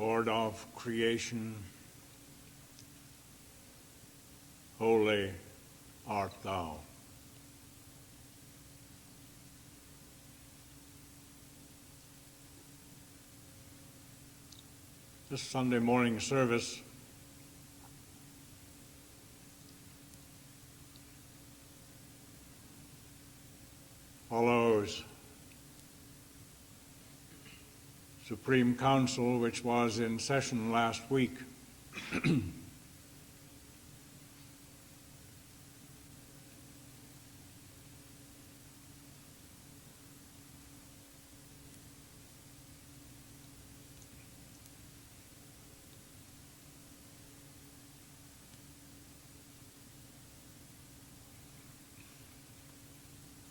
Lord of creation, holy art thou. This Sunday morning service follows Supreme Council, which was in session last week. There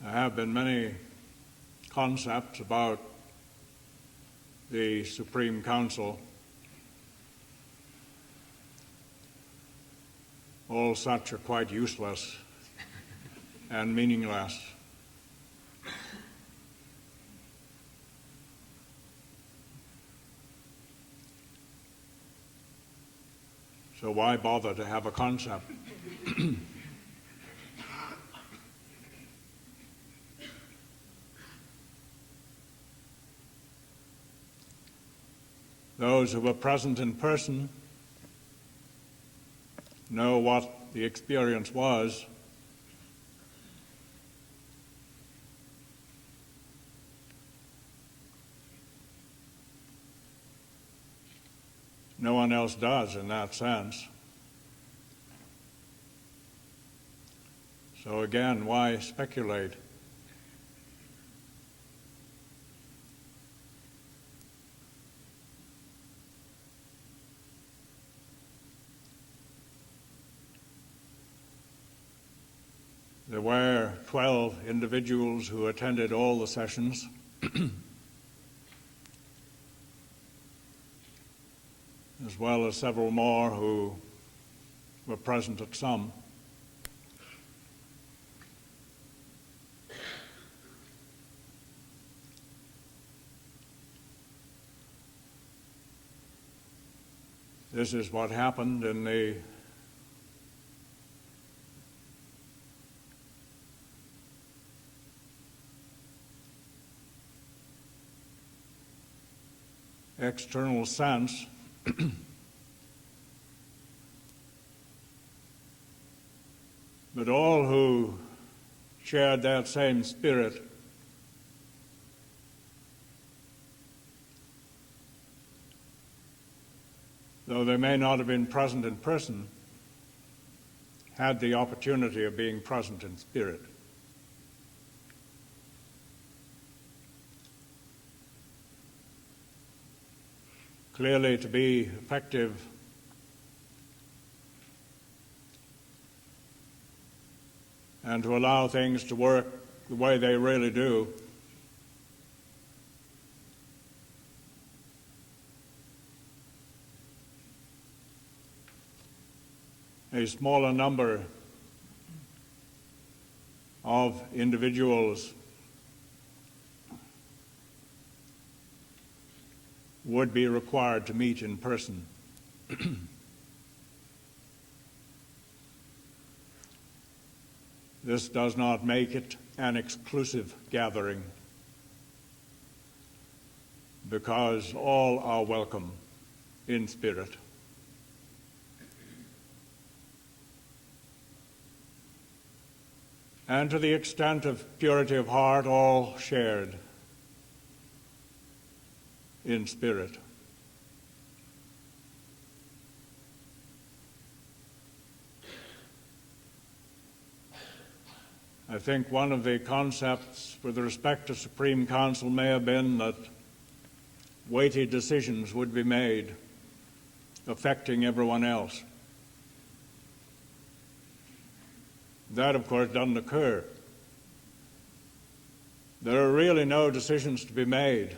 have been many concepts about the Supreme Council. All such are quite useless and meaningless. So why bother to have a concept? Those who were present in person know what the experience was. No one else does in that sense. So again, why speculate? There were 12 individuals who attended all the sessions. As well as several more who were present at some. This is what happened in the external sense. But all who shared that same spirit though they may not have been present in person, had the opportunity of being present in spirit. Clearly, to be effective and to allow things to work the way they really do, a smaller number of individuals would be required to meet in person. This does not make it an exclusive gathering, because all are welcome in spirit. And to the extent of purity of heart, all shared in spirit. I think one of the concepts with respect to Supreme Council may have been that weighty decisions would be made affecting everyone else. That, of course, doesn't occur. There are really no decisions to be made.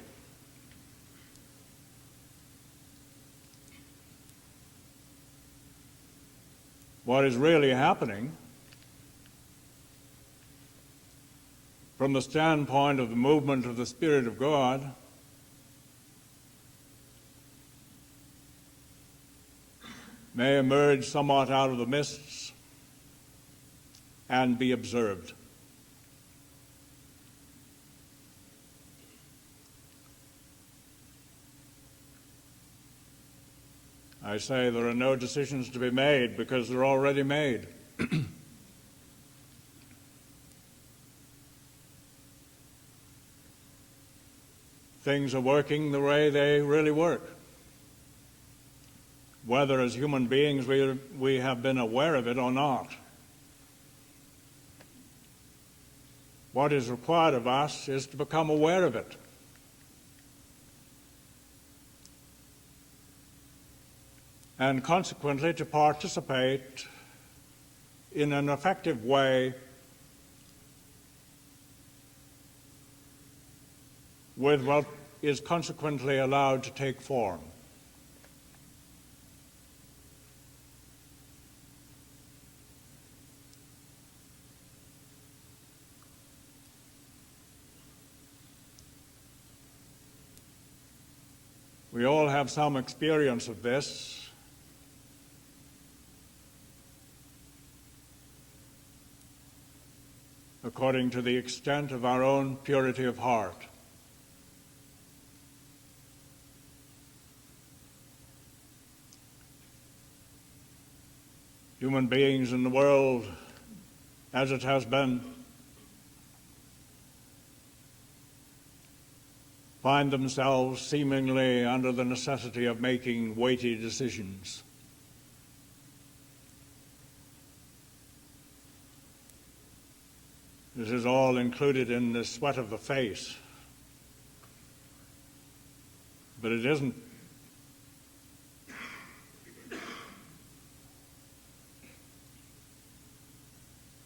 What is really happening from the standpoint of the movement of the Spirit of God may emerge somewhat out of the mists and be observed. I say there are no decisions to be made because they're already made. Things are working the way they really work. Whether as human beings we have been aware of it or not. What is required of us is to become aware of it. And consequently to participate in an effective way with what is consequently allowed to take form. We all have some experience of this. According to the extent of our own purity of heart. Human beings in the world, as it has been, find themselves seemingly under the necessity of making weighty decisions. This is all included in the sweat of the face. But it isn't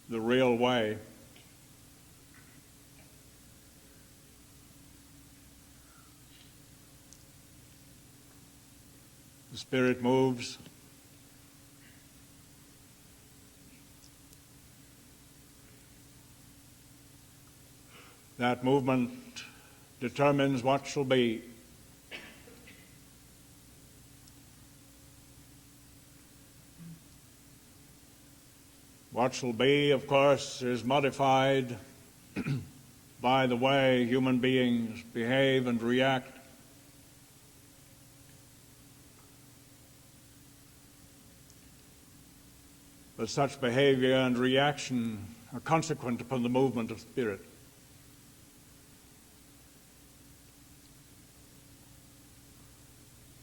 the real way. The Spirit moves. That movement determines what shall be. What shall be, of course, is modified by the way human beings behave and react. But such behavior and reaction are consequent upon the movement of spirit.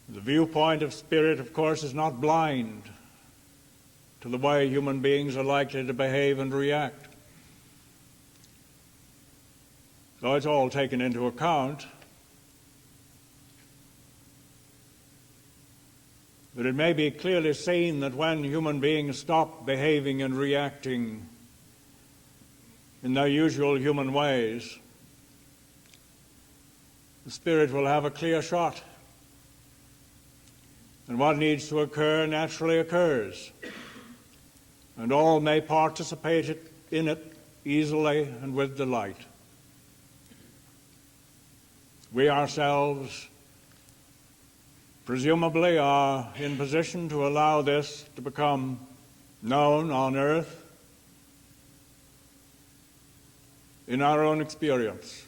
The viewpoint of spirit, of course, is not blind to the way human beings are likely to behave and react. So it's all taken into account. But it may be clearly seen that when human beings stop behaving and reacting in their usual human ways, the Spirit will have a clear shot. And what needs to occur naturally occurs. And all may participate in it easily and with delight. We ourselves presumably are in position to allow this to become known on earth in our own experience.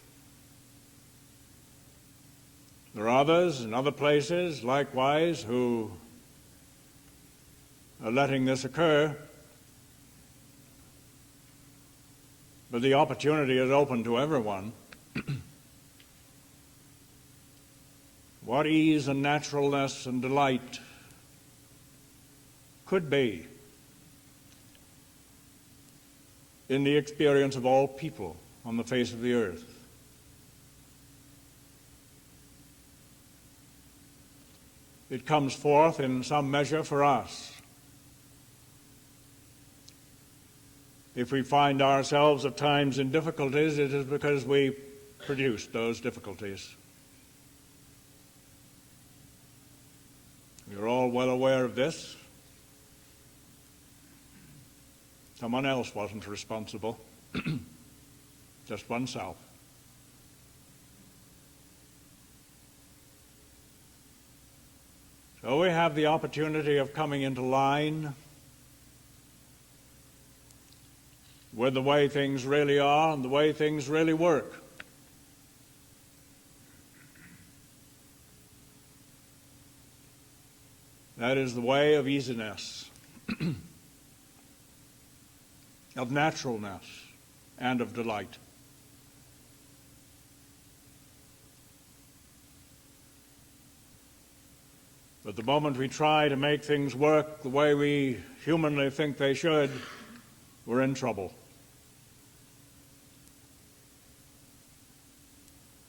There are others in other places, likewise, who are letting this occur, but the opportunity is open to everyone. What ease and naturalness and delight could be in the experience of all people on the face of the earth. It comes forth in some measure for us. If we find ourselves at times in difficulties, it is because we produced those difficulties. We're all well aware of this. Someone else wasn't responsible, just oneself. So we have the opportunity of coming into line with the way things really are and the way things really work. That is the way of easiness, of naturalness, and of delight. But the moment we try to make things work the way we humanly think they should, we're in trouble.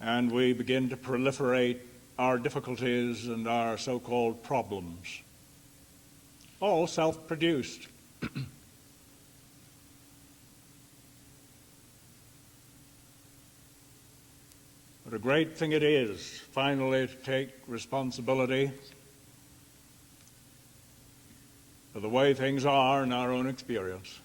And we begin to proliferate our difficulties and our so-called problems, all self-produced. What a great thing it is, finally, to take responsibility for the way things are in our own experience.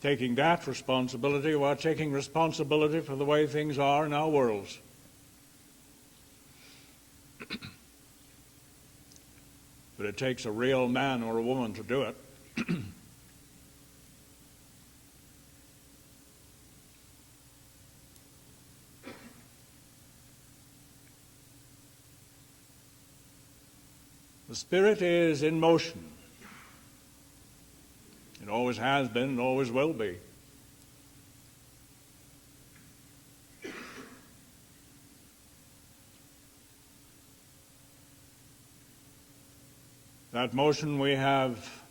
Taking that responsibility while taking responsibility for the way things are in our worlds. But it takes a real man or a woman to do it. The Spirit is in motion. It always has been and always will be. That motion we have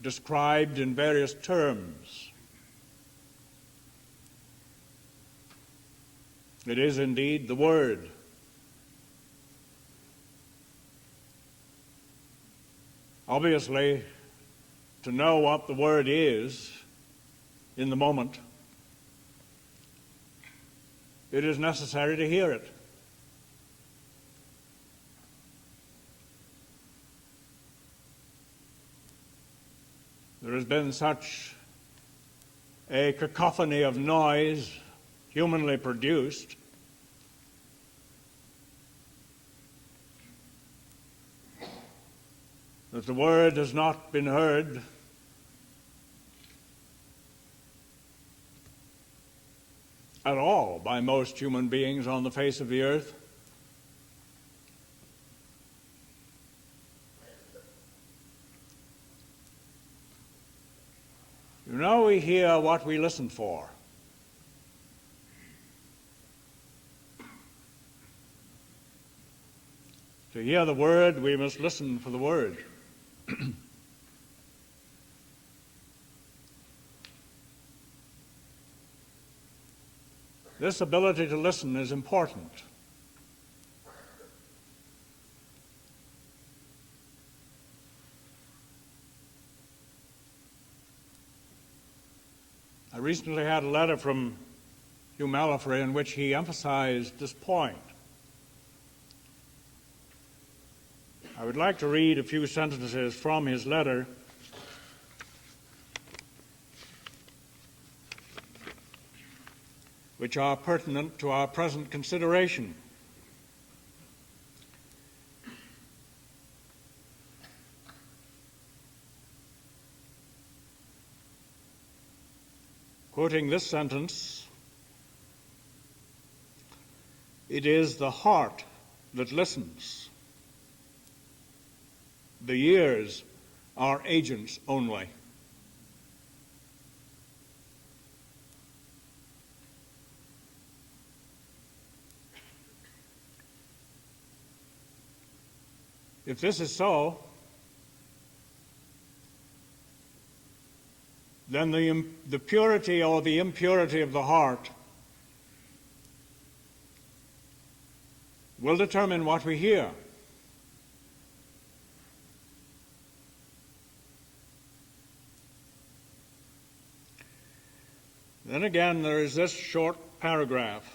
described in various terms. It is indeed the Word. Obviously, to know what the Word is in the moment, it is necessary to hear it. There has been such a cacophony of noise, humanly produced, that the Word has not been heard at all by most human beings on the face of the earth. You know, we hear what we listen for. To hear the Word, we must listen for the Word. This ability to listen is important. I recently had a letter from Hugh Malafry in which he emphasized this point. I would like to read a few sentences from his letter which are pertinent to our present consideration. Quoting this sentence, "It is the heart that listens. The ears are agents only." If this is so, then the purity or the impurity of the heart will determine what we hear. Then again, there is this short paragraph.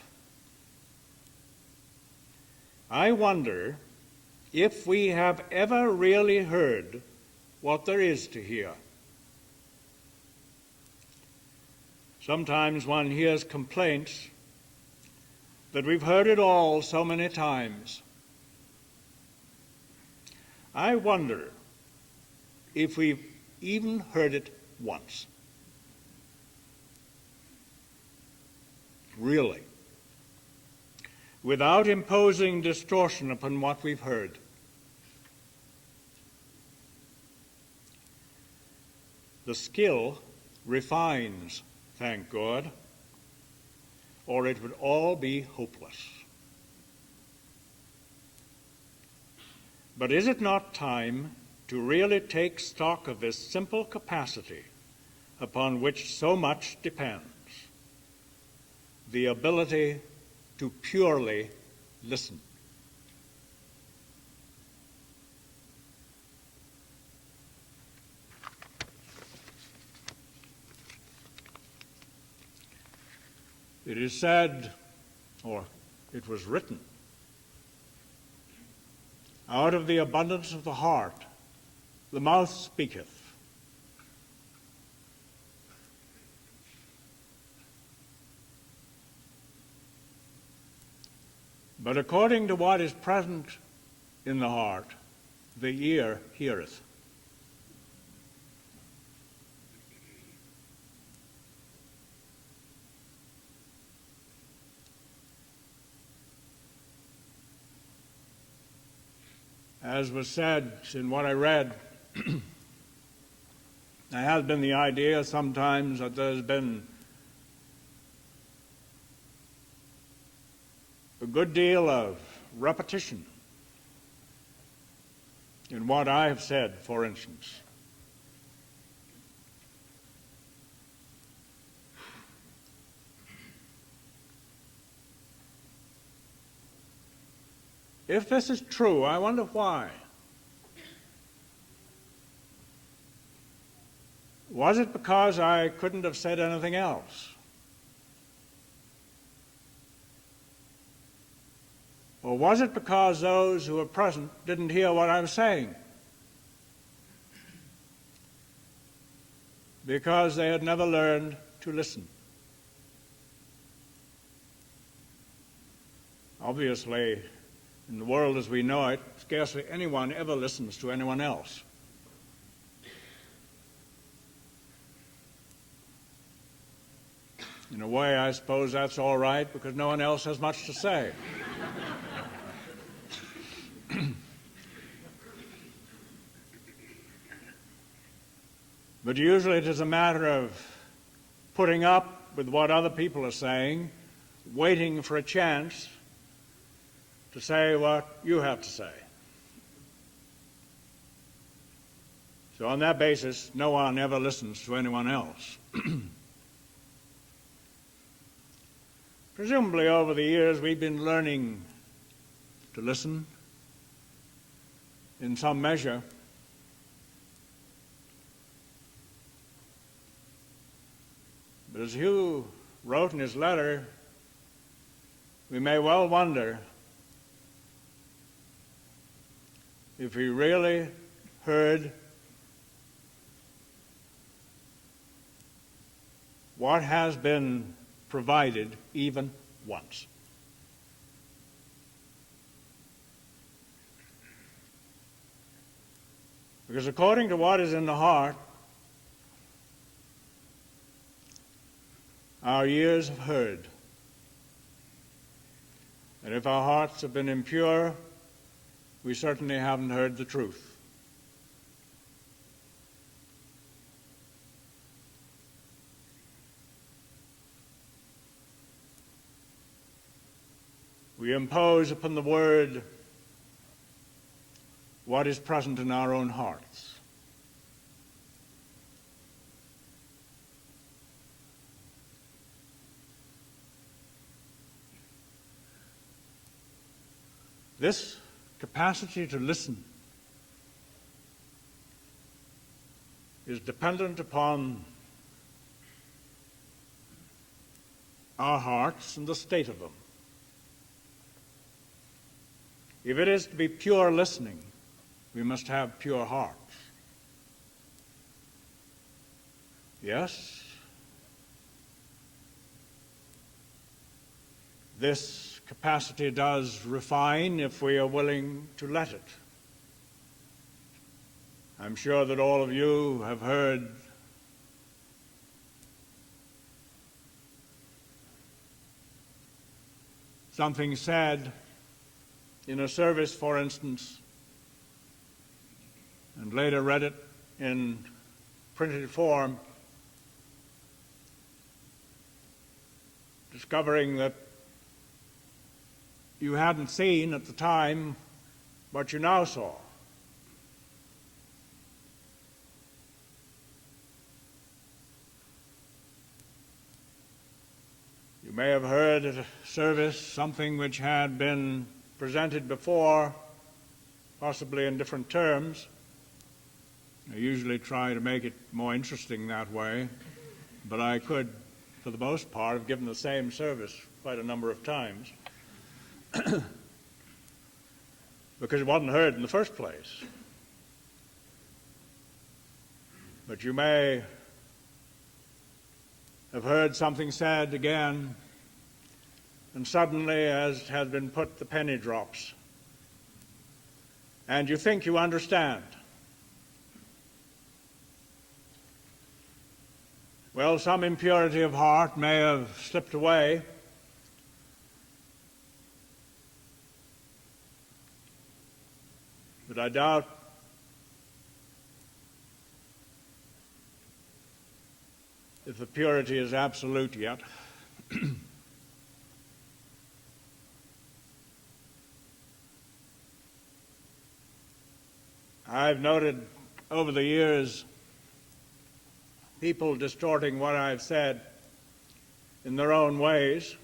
"I wonder if we have ever really heard what there is to hear. Sometimes one hears complaints that we've heard it all so many times. I wonder if we've even heard it once. Really. Without imposing distortion upon what we've heard. The skill refines, thank God, or it would all be hopeless. But is it not time to really take stock of this simple capacity upon which so much depends? The ability to purely listen. It is said, or it was written, out of the abundance of the heart, the mouth speaketh. But according to what is present in the heart, the ear heareth. As was said in what I read, there has been the idea sometimes that there's been a good deal of repetition in what I have said, for instance. If this is true, I wonder why. Was it because I couldn't have said anything else? Or was it because those who were present didn't hear what I was saying? Because they had never learned to listen. Obviously, in the world as we know it, scarcely anyone ever listens to anyone else. In a way, I suppose that's all right, because no one else has much to say. But usually it is a matter of putting up with what other people are saying, waiting for a chance to say what you have to say. So on that basis, no one ever listens to anyone else. Presumably over the years we've been learning to listen in some measure. But as Hugh wrote in his letter, we may well wonder if he really heard what has been provided even once. Because according to what is in the heart, our ears have heard. And if our hearts have been impure, we certainly haven't heard the truth. We impose upon the Word what is present in our own hearts. This capacity to listen is dependent upon our hearts and the state of them. If it is to be pure listening, we must have pure hearts. Yes, this capacity does refine if we are willing to let it. I'm sure that all of you have heard something said in a service, for instance, and later read it in printed form, discovering that you hadn't seen at the time what you now saw. You may have heard at a service something which had been presented before, possibly in different terms. I usually try to make it more interesting that way, but I could, for the most part, have given the same service quite a number of times because it wasn't heard in the first place. But you may have heard something said again, and suddenly, as has been put, the penny drops, and you think you understand. Well, some impurity of heart may have slipped away, but I doubt if the purity is absolute yet. I've noted over the years people distorting what I've said in their own ways,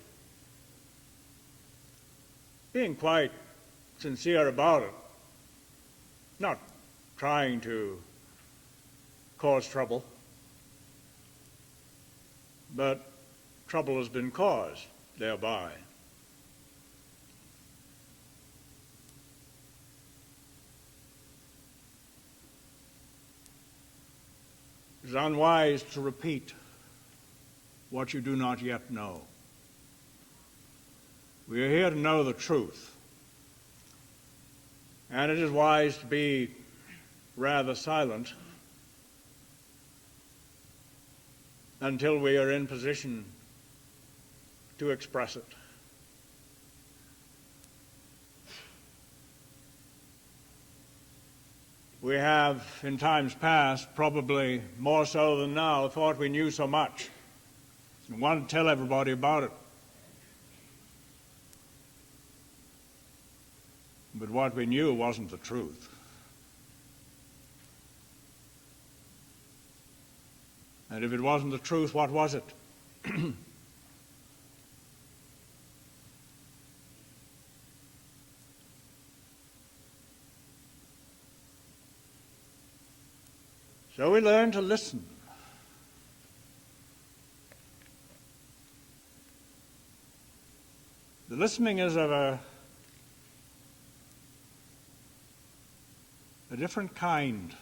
being quite sincere about it, not trying to cause trouble, but trouble has been caused thereby. It is unwise to repeat what you do not yet know. We are here to know the truth, and it is wise to be rather silent until we are in position to express it. We have, in times past, probably more so than now, thought we knew so much and wanted to tell everybody about it. But what we knew wasn't the truth. And if it wasn't the truth, what was it? So we learn to listen. The listening is of a different kind.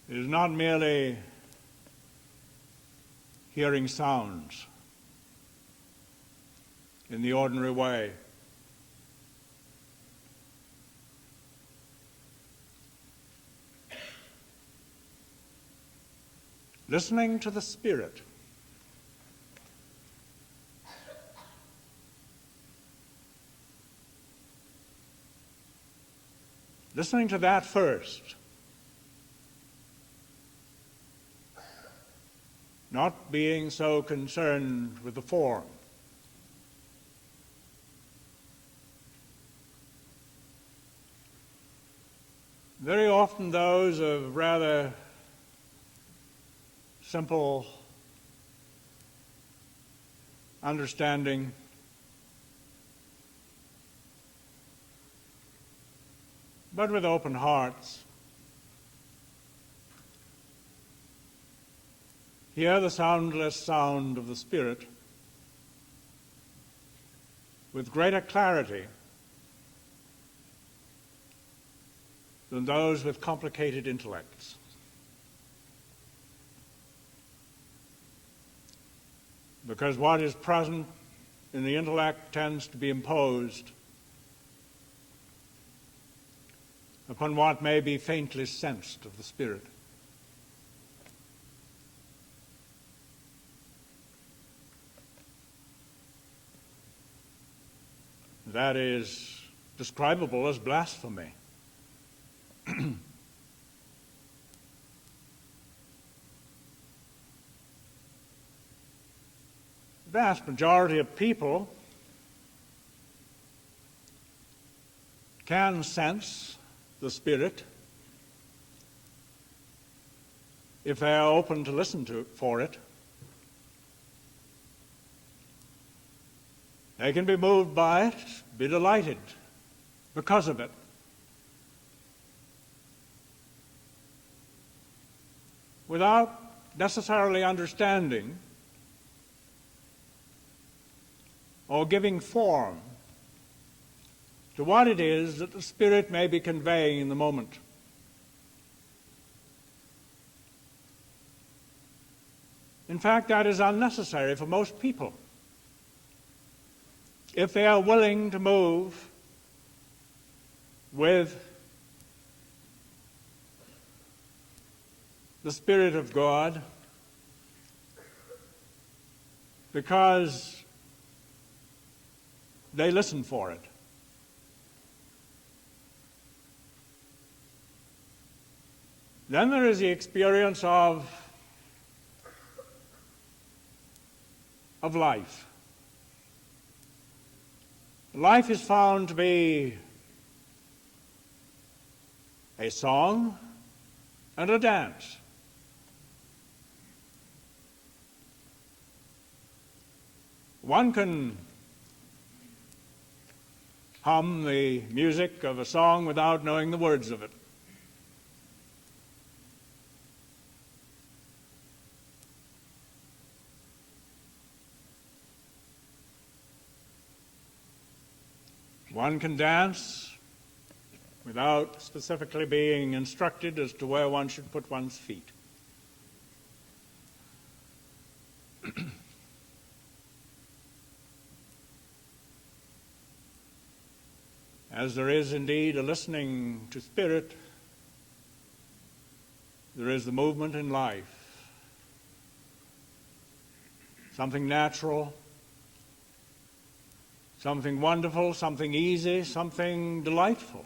It is not merely hearing sounds in the ordinary way. Listening to the Spirit. Listening to that first. Not being so concerned with the form. Very often those of rather simple understanding but with open hearts hear the soundless sound of the Spirit with greater clarity than those with complicated intellects. because what is present in the intellect tends to be imposed upon what may be faintly sensed of the spirit. That is describable as blasphemy. The vast majority of people can sense the Spirit if they are open to listen for it. They can be moved by it, be delighted because of it. Without necessarily understanding or giving form to what it is that the Spirit may be conveying in the moment. In fact, that is unnecessary for most people, if they are willing to move with the Spirit of God, because they listen for it. Then there is the experience of life. Life is found to be a song and a dance. One can hum the music of a song without knowing the words of it. One can dance without specifically being instructed as to where one should put one's feet. As there is indeed a listening to spirit, there is the movement in life. Something natural, something wonderful, something easy, something delightful.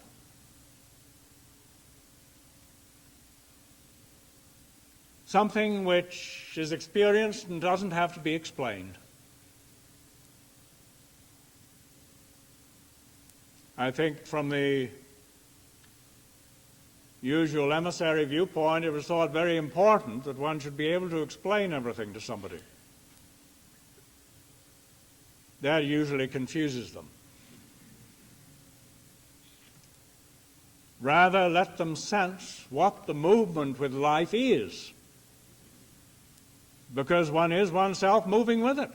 Something which is experienced and doesn't have to be explained. I think from the usual emissary viewpoint, it was thought very important that one should be able to explain everything to somebody. That usually confuses them. Rather, let them sense what the movement with life is, because one is oneself moving with it.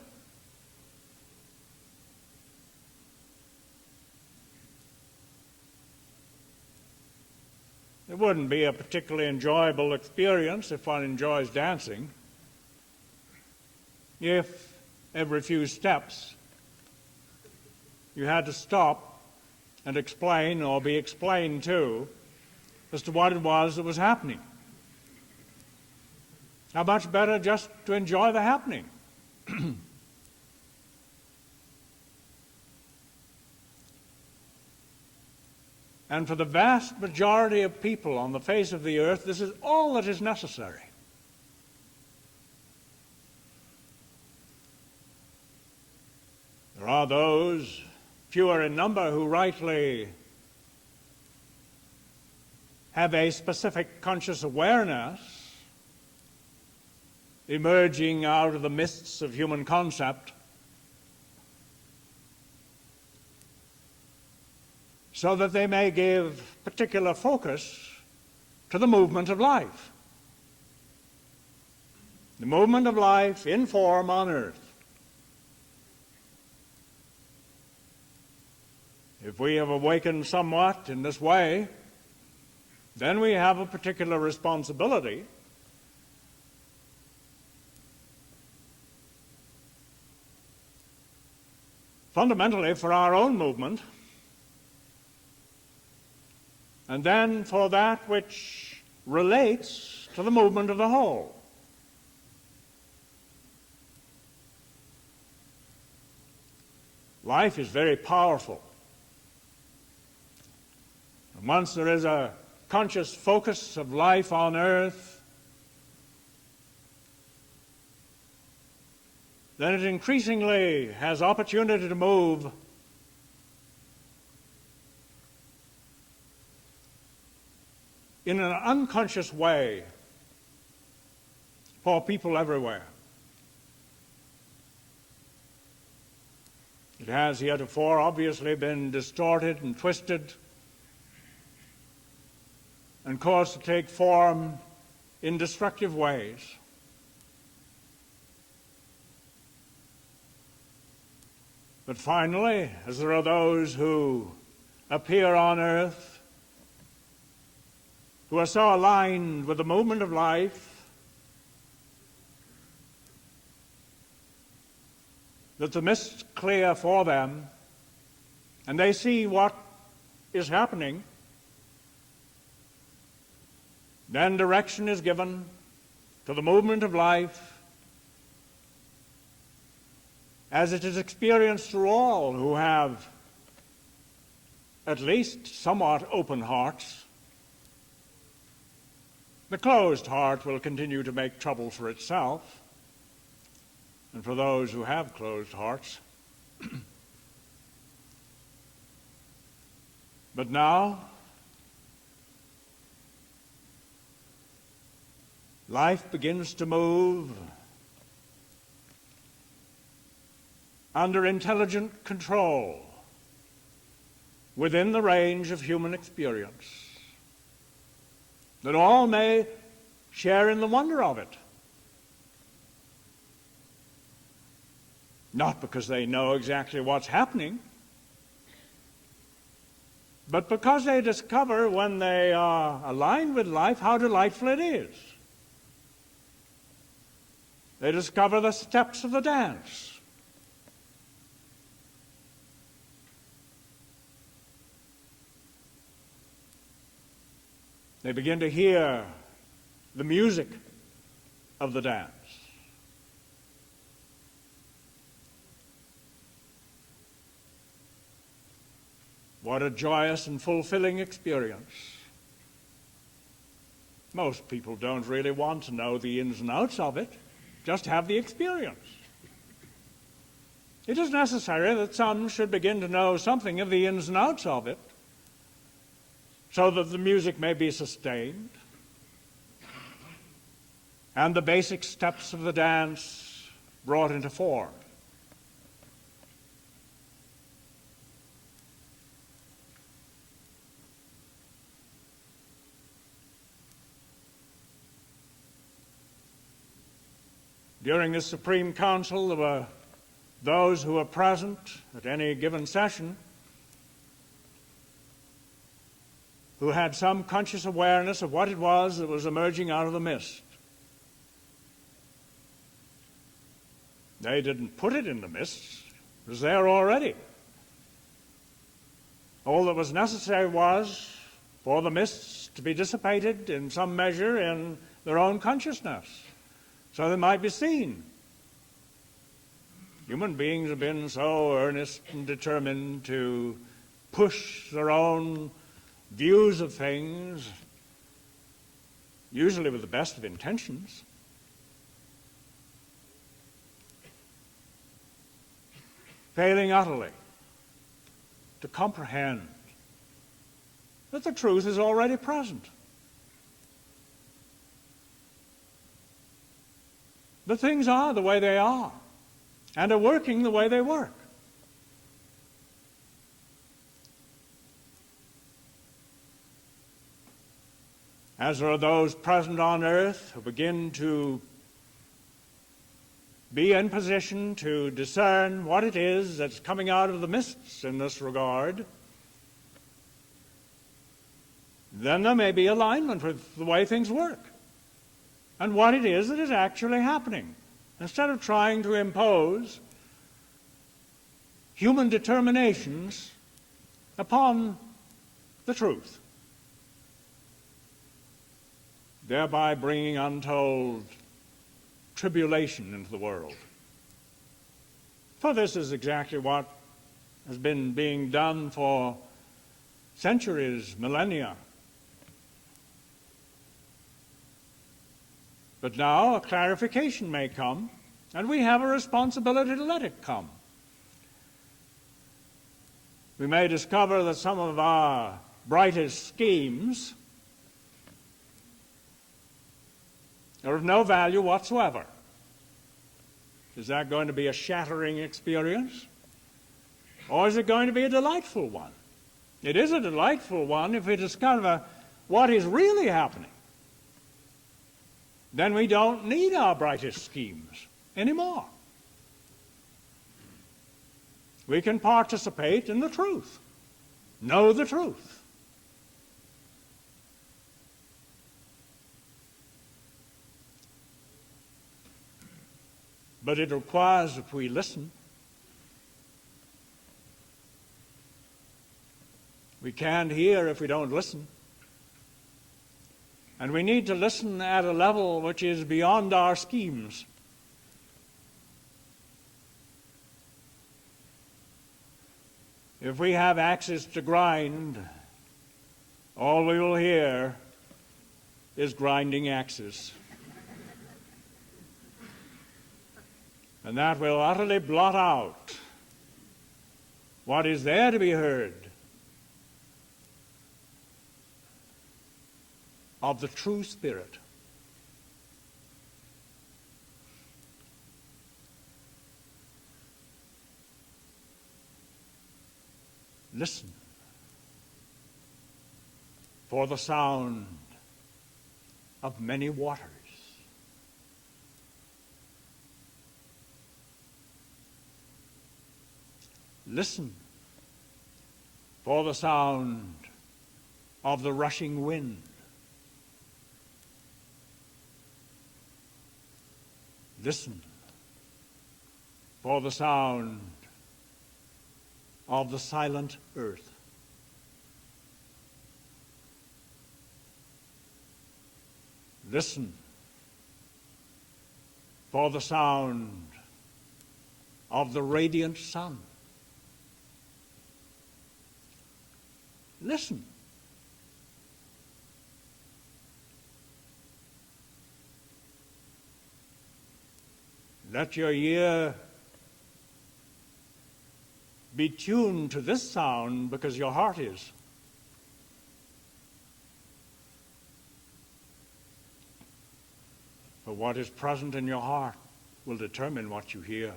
It wouldn't be a particularly enjoyable experience if one enjoys dancing, if every few steps you had to stop and explain or be explained to as to what it was that was happening. How much better just to enjoy the happening. And for the vast majority of people on the face of the earth, this is all that is necessary. There are those, fewer in number, who rightly have a specific conscious awareness emerging out of the mists of human concept, so that they may give particular focus to the movement of life. The movement of life in form on earth. If we have awakened somewhat in this way, then we have a particular responsibility fundamentally for our own movement, and then for that which relates to the movement of the whole. Life is very powerful. And once there is a conscious focus of life on earth, then it increasingly has opportunity to move in an unconscious way for people everywhere. It has heretofore obviously been distorted and twisted and caused to take form in destructive ways. But finally, as there are those who appear on earth who are so aligned with the movement of life that the mists clear for them and they see what is happening, then direction is given to the movement of life as it is experienced through all who have at least somewhat open hearts. The closed heart will continue to make trouble for itself, and for those who have closed hearts. But now, life begins to move under intelligent control within the range of human experience, that all may share in the wonder of it. Not because they know exactly what's happening, but because they discover when they are aligned with life how delightful it is. They discover the steps of the dance. They begin to hear the music of the dance. What a joyous and fulfilling experience. Most people don't really want to know the ins and outs of it, just have the experience. It is necessary that some should begin to know something of the ins and outs of it, so that the music may be sustained and the basic steps of the dance brought into form. During this Supreme Council, there were those who were present at any given session who had some conscious awareness of what it was that was emerging out of the mist. They didn't put it in the mist. It was there already. All that was necessary was for the mists to be dissipated in some measure in their own consciousness, so they might be seen. Human beings have been so earnest and determined to push their own views of things, usually with the best of intentions, failing utterly to comprehend that the truth is already present. That things are the way they are and are working the way they work. As there are those present on earth who begin to be in position to discern what it is that's coming out of the mists in this regard, then there may be alignment with the way things work and what it is that is actually happening, instead of trying to impose human determinations upon the truth, thereby bringing untold tribulation into the world. For this is exactly what has been being done for centuries, millennia. But now a clarification may come, and we have a responsibility to let it come. We may discover that some of our brightest schemes are of no value whatsoever. Is that going to be a shattering experience? Or is it going to be a delightful one? It is a delightful one if we discover what is really happening. Then we don't need our brightest schemes anymore. We can participate in the truth, know the truth. But it requires that we listen. We can't hear if we don't listen. And we need to listen at a level which is beyond our schemes. If we have axes to grind, all we will hear is grinding axes. And that will utterly blot out what is there to be heard of the true Spirit. Listen for the sound of many waters. Listen for the sound of the rushing wind. Listen for the sound of the silent earth. Listen for the sound of the radiant sun. Listen. Let your ear be tuned to this sound because your heart is. For what is present in your heart will determine what you hear.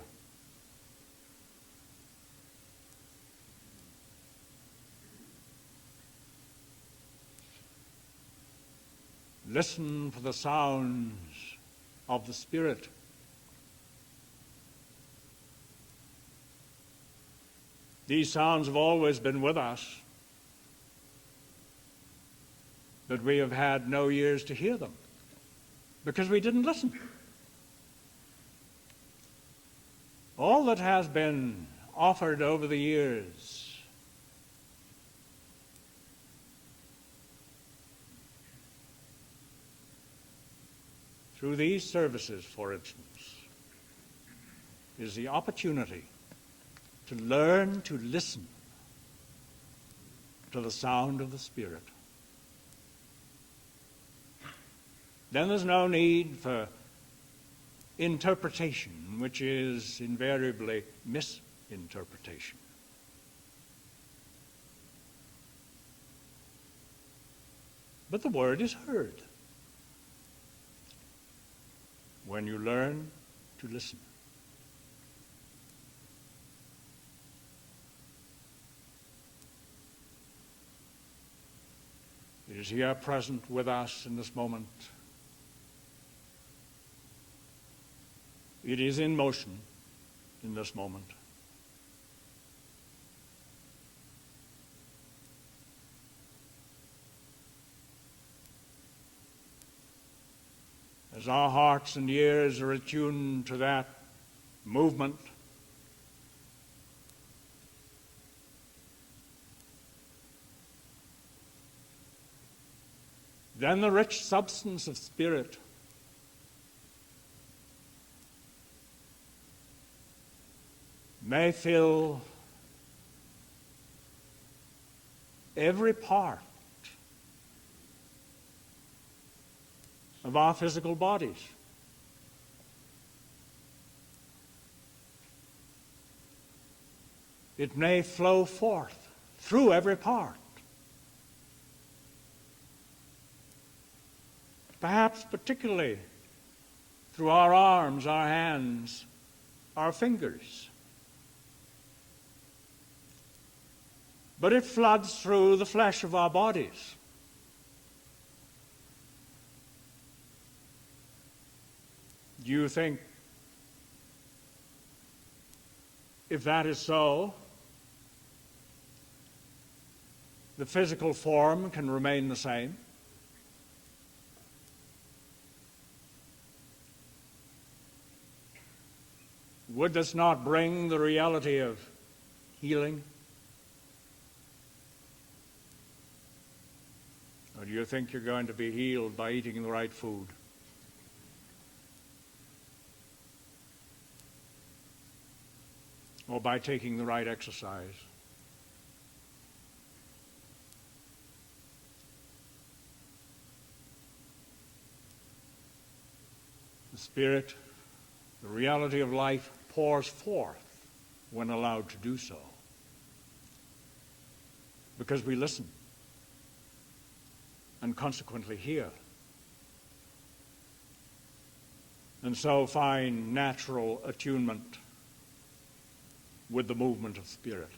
Listen for the sounds of the Spirit. These sounds have always been with us, but we have had no ears to hear them because we didn't listen. All that has been offered over the years through these services, for instance, is the opportunity to learn to listen to the sound of the Spirit. Then there's no need for interpretation, which is invariably misinterpretation. But the word is heard when you learn to listen. It is here present with us in this moment. It is in motion in this moment. As our hearts and ears are attuned to that movement, then the rich substance of spirit may fill every part of our physical bodies. It may flow forth through every part. Perhaps particularly through our arms, our hands, our fingers. But it floods through the flesh of our bodies. Do you think, if that is so, the physical form can remain the same? Would this not bring the reality of healing? Or do you think you're going to be healed by eating the right food? Or by taking the right exercise? The Spirit, the reality of life, pours forth when allowed to do so. Because we listen and consequently hear. And so find natural attunement with the movement of spirit.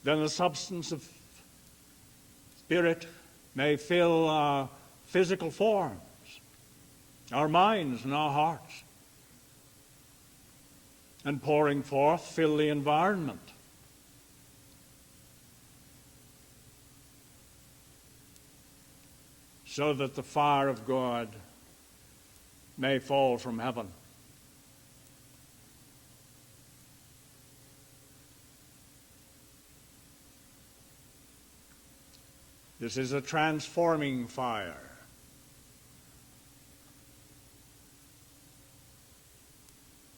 Then the substance of spirit may fill our physical forms, our minds and our hearts, and pouring forth fill the environment. So that the fire of God may fall from heaven. This is a transforming fire.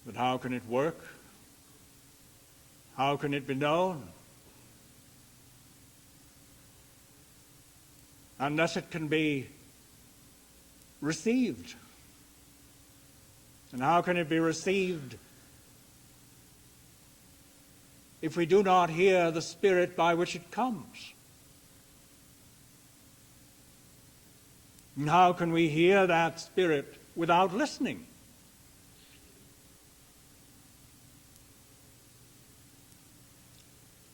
But how can it work? How can it be known? Unless it can be received. And how can it be received if we do not hear the Spirit by which it comes? And how can we hear that Spirit without listening?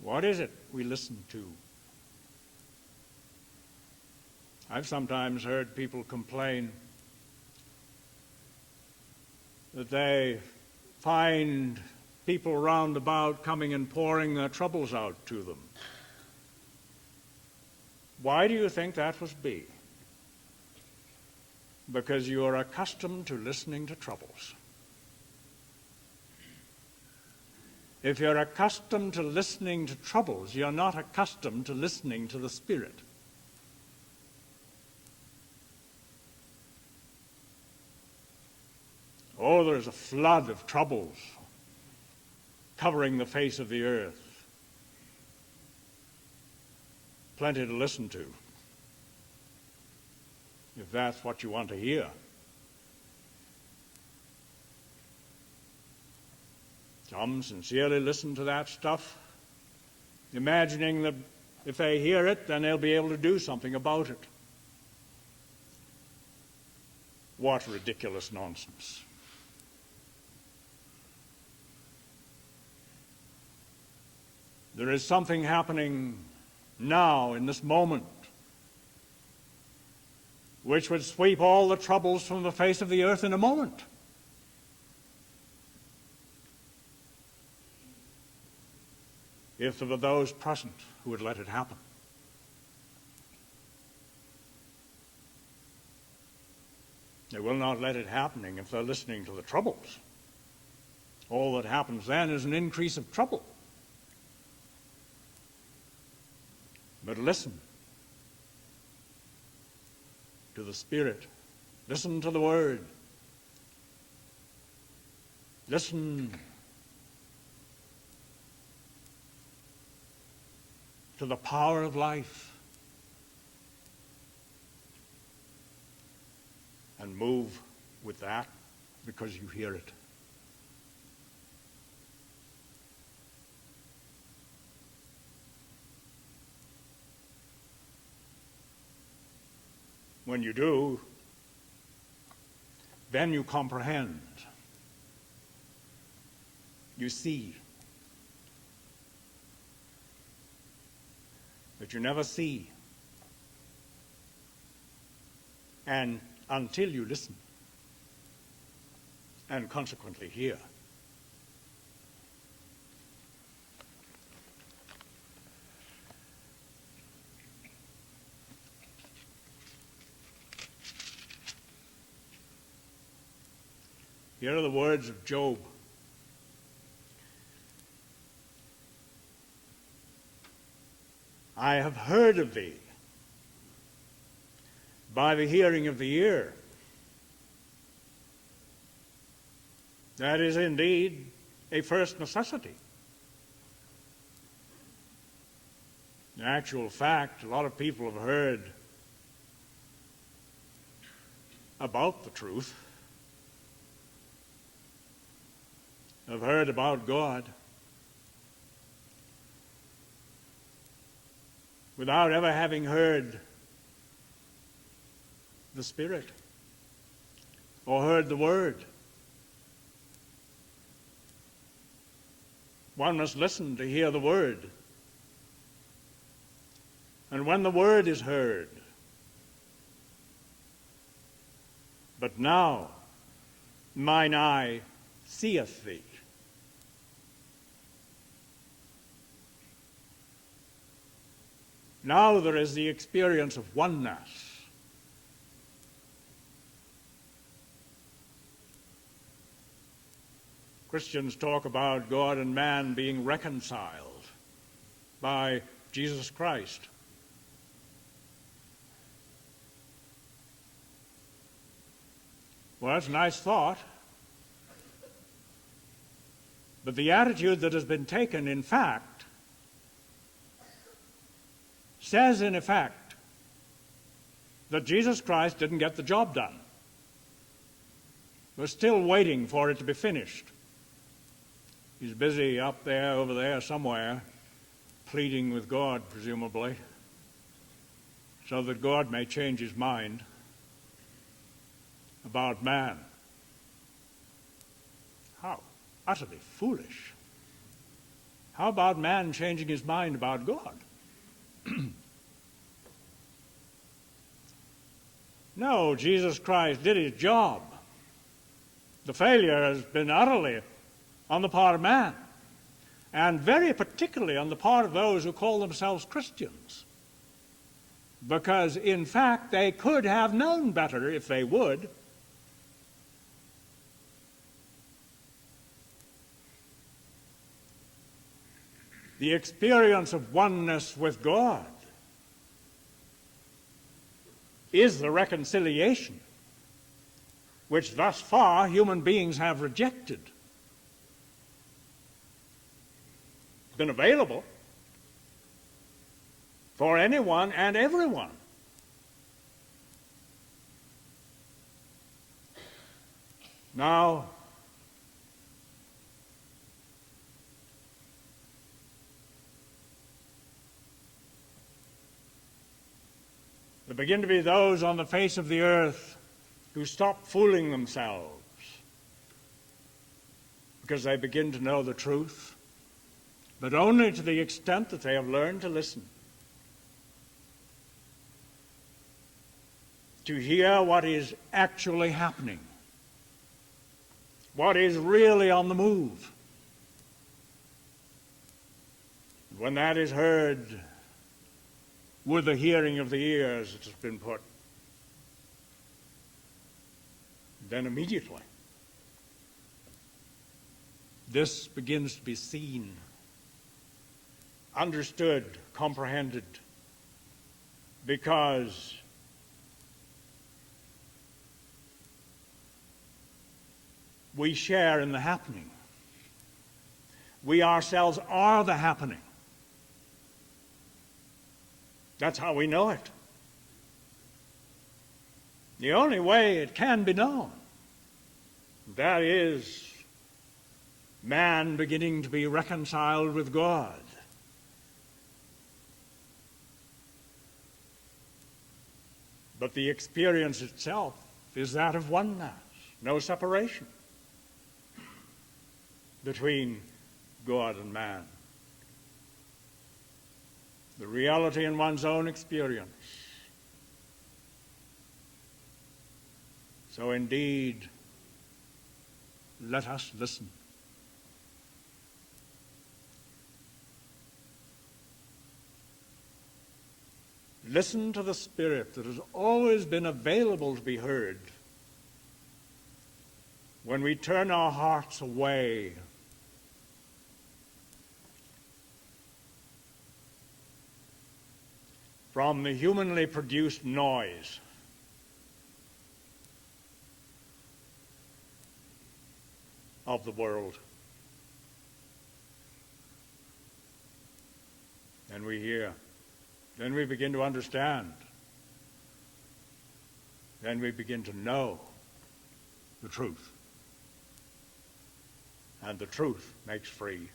What is it we listen to? I've sometimes heard people complain that they find people round about coming and pouring their troubles out to them. Why do you think that must be? Because you are accustomed to listening to troubles. If you're accustomed to listening to troubles, you're not accustomed to listening to the Spirit. Oh, there's a flood of troubles covering the face of the earth. Plenty to listen to, if that's what you want to hear. Some sincerely listen to that stuff, imagining that if they hear it, then they'll be able to do something about it. What ridiculous nonsense. There is something happening now in this moment which would sweep all the troubles from the face of the earth in a moment. If there were those present who would let it happen. They will not let it happening if they're listening to the troubles. All that happens then is an increase of trouble. But listen to the Spirit. Listen to the Word. Listen to the power of life. And move with that because you hear it. When you do, then you comprehend. You see. But you never see. And until you listen, and consequently hear. Here are the words of Job. I have heard of thee by the hearing of the ear. That is indeed a first necessity. In actual fact, a lot of people have heard about the truth, have heard about God, without ever having heard the Spirit or heard the Word. One must listen to hear the Word. And when the Word is heard, but now mine eye seeth thee. Now there is the experience of oneness. Christians talk about God and man being reconciled by Jesus Christ. Well, that's a nice thought. But the attitude that has been taken, in fact, says in effect that Jesus Christ didn't get the job done. We're still waiting for it to be finished. He's busy up there, over there, somewhere, pleading with God, presumably, so that God may change his mind about man. How utterly foolish. How about man changing his mind about God? No, Jesus Christ did his job. The failure has been utterly on the part of man, and very particularly on the part of those who call themselves Christians, because in fact they could have known better if they would. The experience of oneness with God is the reconciliation which thus far human beings have rejected. It's been available for anyone and everyone. Now, there begin to be those on the face of the earth who stop fooling themselves because they begin to know the truth, but only to the extent that they have learned to listen, to hear what is actually happening, what is really on the move. When that is heard with the hearing of the ears, it has been put, then immediately this begins to be seen, understood, comprehended, because we share in the happening. We ourselves are the happening. That's how we know it. The only way it can be known, that is man beginning to be reconciled with God. But the experience itself is that of oneness, no separation between God and man. The reality in one's own experience. So indeed, let us listen. Listen to the Spirit that has always been available to be heard when we turn our hearts away from the humanly produced noise of the world. And we hear. Then we begin to understand. Then we begin to know the truth. And the truth makes free.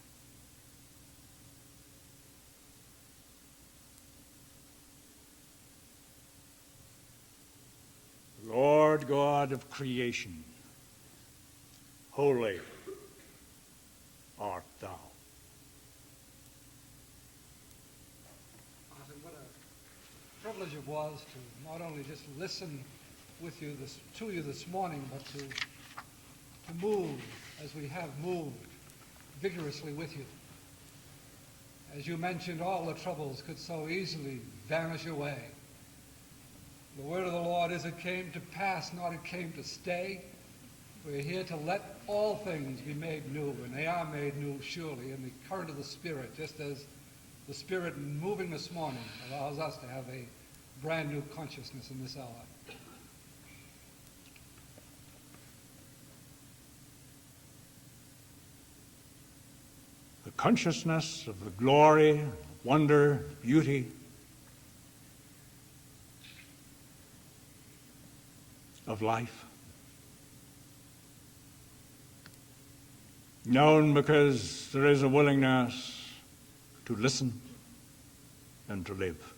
Lord God of creation, holy art thou. What a privilege it was to not only just listen to you this morning, but to move as we have moved vigorously with you. As you mentioned, all the troubles could so easily vanish away. The word of the Lord is, it came to pass, not it came to stay. We're here to let all things be made new, and they are made new surely in the current of the Spirit, just as the Spirit moving this morning allows us to have a brand new consciousness in this hour. The consciousness of the glory, wonder, beauty of life. Known because there is a willingness to listen and to live.